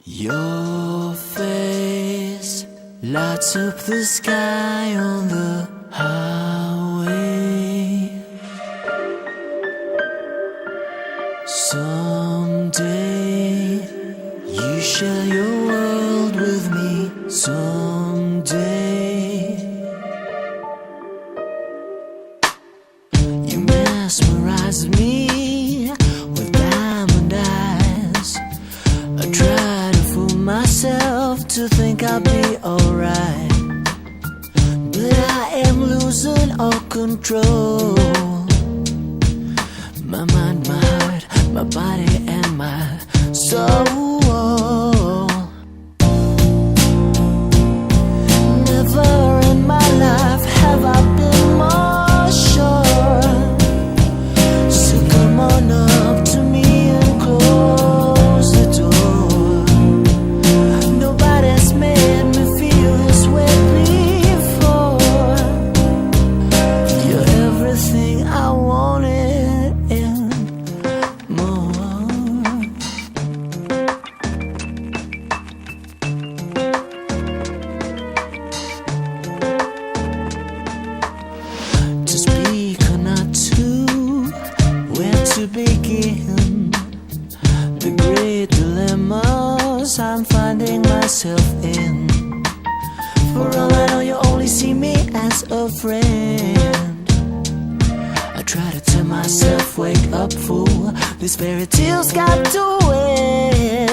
Your face lights up the sky on the highway. Someday you share your world with me. Someday you mesmerize me with diamond eyes. I try to fool myself to think I'll be alright, but I am losing all control. My mind, my heart, my body and my soul. Never in my life have I been more sure. So come on up to me and close the door. Nobody's made me feel this way before. You're everything I wanted and more. To speak or not to, where to begin? The great dilemmas I'm finding myself in. For all I know, you only see me as a friend. I try to tell myself, wake up fool, this fairy tale's got to end.